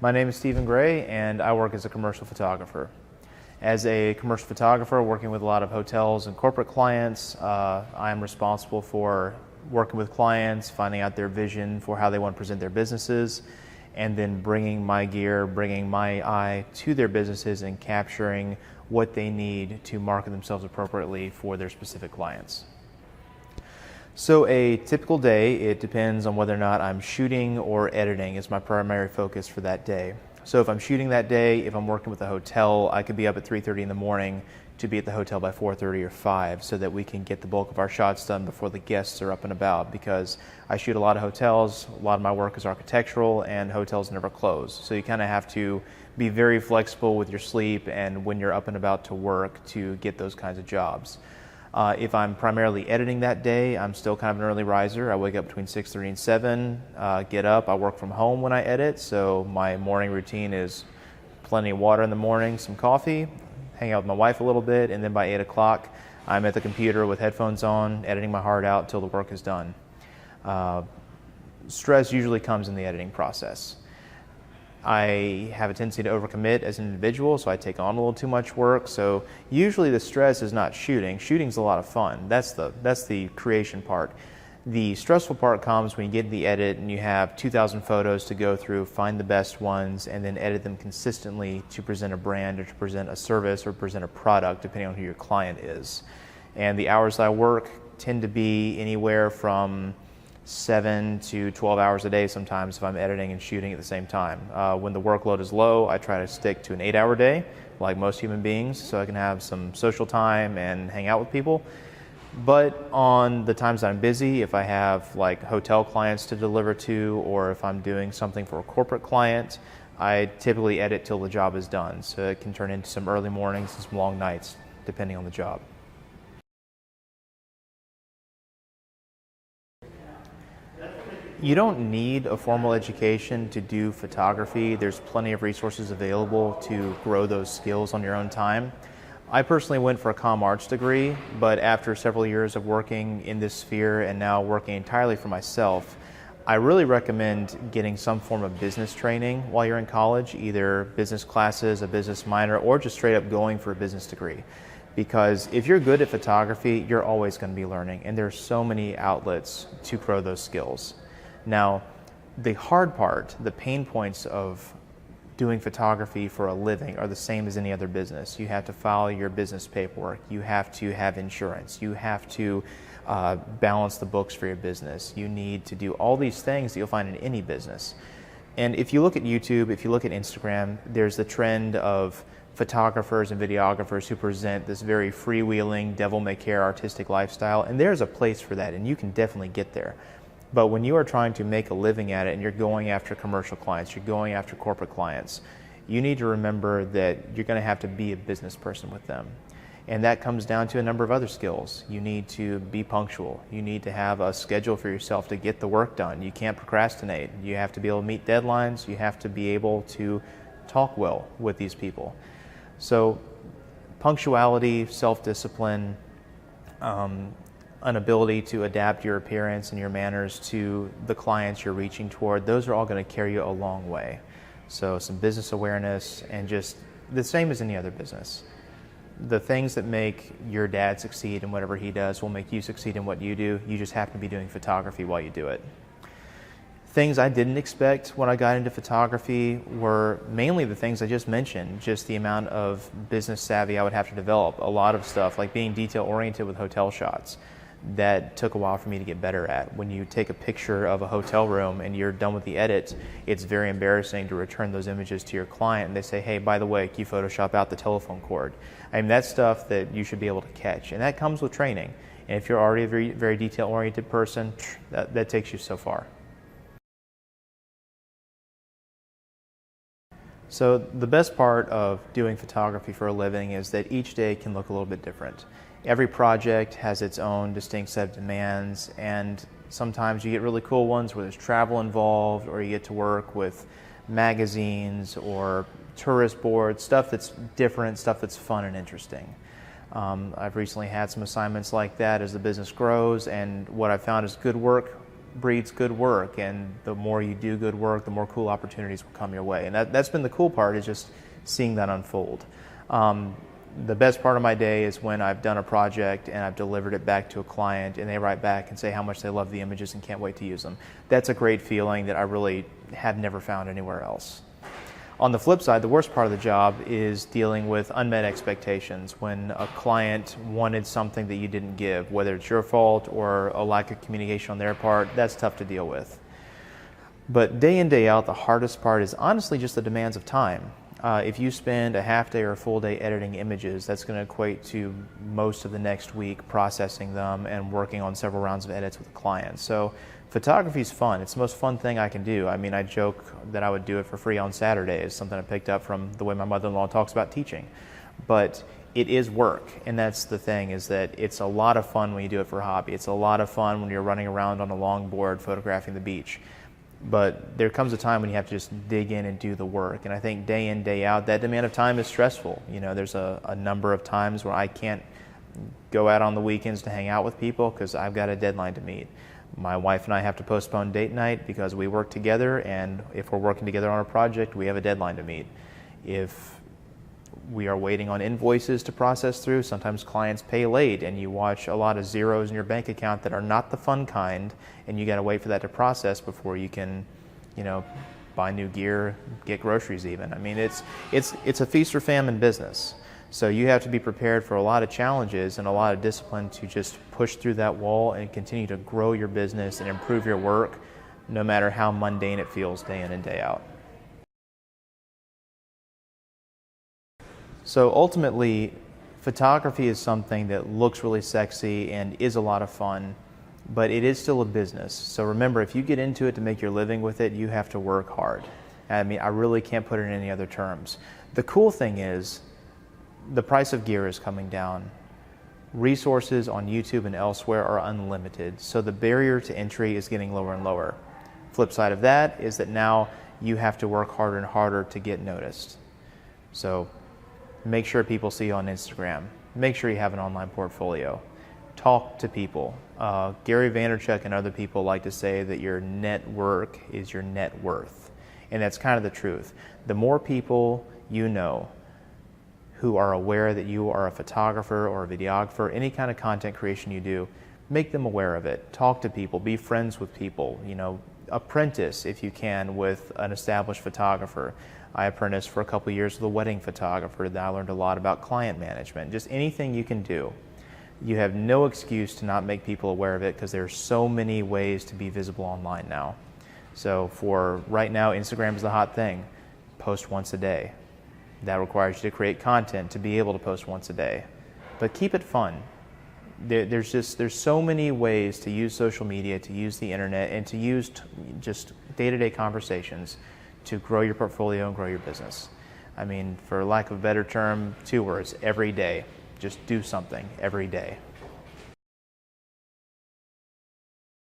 My name is Stephen Gray, and I work as a commercial photographer. As a commercial photographer working with a lot of hotels and corporate clients, I am responsible for working with clients, finding out their vision for how they want to present their businesses, and then bringing my gear, bringing my eye to their businesses and capturing what they need to market themselves appropriately for their specific clients. So a typical day, it depends on whether or not I'm shooting or editing is my primary focus for that day. So if I'm shooting that day, if I'm working with a hotel, I could be up at 3:30 in the morning to be at the hotel by 4:30 or 5 so that we can get the bulk of our shots done before the guests are up and about, because I shoot a lot of hotels, a lot of my work is architectural, and hotels never close. So you kind of have to be very flexible with your sleep and when you're up and about to work to get those kinds of jobs. If I'm primarily editing that day, I'm still kind of an early riser. I wake up between 6:30 and 7, get up. I work from home when I edit, so my morning routine is plenty of water in the morning, some coffee, hang out with my wife a little bit, and then by 8 o'clock, I'm at the computer with headphones on, editing my heart out till the work is done. Stress usually comes in the editing process. I have a tendency to overcommit as an individual, so I take on a little too much work. So usually the stress is not shooting. Shooting's a lot of fun. That's the creation part. The stressful part comes when you get to the edit and you have 2,000 photos to go through, find the best ones, and then edit them consistently to present a brand or to present a service or present a product, depending on who your client is. And the hours I work tend to be anywhere from 7 to 12 hours a day sometimes if I'm editing and shooting at the same time. When the workload is low, I try to stick to an 8-hour day, like most human beings, so I can have some social time and hang out with people. But on the times that I'm busy, if I have like hotel clients to deliver to, or if I'm doing something for a corporate client, I typically edit till the job is done. So it can turn into some early mornings and some long nights, depending on the job. You don't need a formal education to do photography. There's plenty of resources available to grow those skills on your own time. I personally went for a comm arts degree, but after several years of working in this sphere and now working entirely for myself, I really recommend getting some form of business training while you're in college, either business classes, a business minor, or just straight up going for a business degree. Because if you're good at photography, you're always going to be learning, and there's so many outlets to grow those skills. Now, the hard part, the pain points of doing photography for a living are the same as any other business. You have to file your business paperwork. You have to have insurance. You have to balance the books for your business. You need to do all these things that you'll find in any business. And if you look at YouTube, if you look at Instagram, there's the trend of photographers and videographers who present this very freewheeling, devil-may-care artistic lifestyle, and there's a place for that, and you can definitely get there. But when you are trying to make a living at it and you're going after commercial clients, you're going after corporate clients, you need to remember that you're going to have to be a business person with them. And that comes down to a number of other skills. You need to be punctual. You need to have a schedule for yourself to get the work done. You can't procrastinate. You have to be able to meet deadlines. You have to be able to talk well with these people. So punctuality, self-discipline, an ability to adapt your appearance and your manners to the clients you're reaching toward, those are all going to carry you a long way. So some business awareness, and just the same as any other business. The things that make your dad succeed in whatever he does will make you succeed in what you do. You just happen to be doing photography while you do it. Things I didn't expect when I got into photography were mainly the things I just mentioned, just the amount of business savvy I would have to develop. A lot of stuff like being detail oriented with hotel shots. That took a while for me to get better at. When you take a picture of a hotel room and you're done with the edit, it's very embarrassing to return those images to your client and they say, hey, by the way, can you Photoshop out the telephone cord? I mean, that's stuff that you should be able to catch, and that comes with training. And if you're already a very, very detail-oriented person, that takes you so far. So the best part of doing photography for a living is that each day can look a little bit different. Every project has its own distinct set of demands, and sometimes you get really cool ones where there's travel involved, or you get to work with magazines or tourist boards, stuff that's different, stuff that's fun and interesting. I've recently had some assignments like that as the business grows, and what I've found is good work breeds good work, and the more you do good work, the more cool opportunities will come your way. And that's been the cool part, is just seeing that unfold. The best part of my day is when I've done a project and I've delivered it back to a client and they write back and say how much they love the images and can't wait to use them. That's a great feeling that I really have never found anywhere else. On the flip side, the worst part of the job is dealing with unmet expectations. When a client wanted something that you didn't give, whether it's your fault or a lack of communication on their part, that's tough to deal with. But day in, day out, the hardest part is honestly just the demands of time. If you spend a half day or a full day editing images, that's going to equate to most of the next week processing them and working on several rounds of edits with the client. So photography is fun. It's the most fun thing I can do. I mean, I joke that I would do it for free on Saturdays, something I picked up from the way my mother-in-law talks about teaching. But it is work, and that's the thing, is that it's a lot of fun when you do it for a hobby. It's a lot of fun when you're running around on a longboard photographing the beach. But there comes a time when you have to just dig in and do the work. And I think day in, day out, that demand of time is stressful. You know, there's a number of times where I can't go out on the weekends to hang out with people because I've got a deadline to meet. My wife and I have to postpone date night because we work together, and if we're working together on a project, we have a deadline to meet. If we are waiting on invoices to process through, sometimes clients pay late and you watch a lot of zeros in your bank account that are not the fun kind, and you got to wait for that to process before you can, you know, buy new gear, get groceries even. I mean, it's a feast or famine business. So you have to be prepared for a lot of challenges and a lot of discipline to just push through that wall and continue to grow your business and improve your work, no matter how mundane it feels day in and day out. So ultimately, photography is something that looks really sexy and is a lot of fun, but it is still a business. So remember, if you get into it to make your living with it, you have to work hard. I mean, I really can't put it in any other terms. The cool thing is, the price of gear is coming down. Resources on YouTube and elsewhere are unlimited, so the barrier to entry is getting lower and lower. Flip side of that is that now you have to work harder and harder to get noticed. So make sure people see you on Instagram. Make sure you have an online portfolio. Talk to people. Gary Vaynerchuk and other people like to say that your network is your net worth. And that's kind of the truth. The more people you know who are aware that you are a photographer or a videographer, any kind of content creation you do, make them aware of it. Talk to people, be friends with people, you know, apprentice if you can with an established photographer. I apprenticed for a couple of years with a wedding photographer. That I learned a lot about client management. Just anything you can do. You have no excuse to not make people aware of it because there are so many ways to be visible online now. So for right now, Instagram is the hot thing. Post once a day. That requires you to create content to be able to post once a day. But keep it fun. There's so many ways to use social media, to use the internet, and to use just day-to-day conversations to grow your portfolio and grow your business. I mean, for lack of a better term, 2 words: every day. Just do something every day.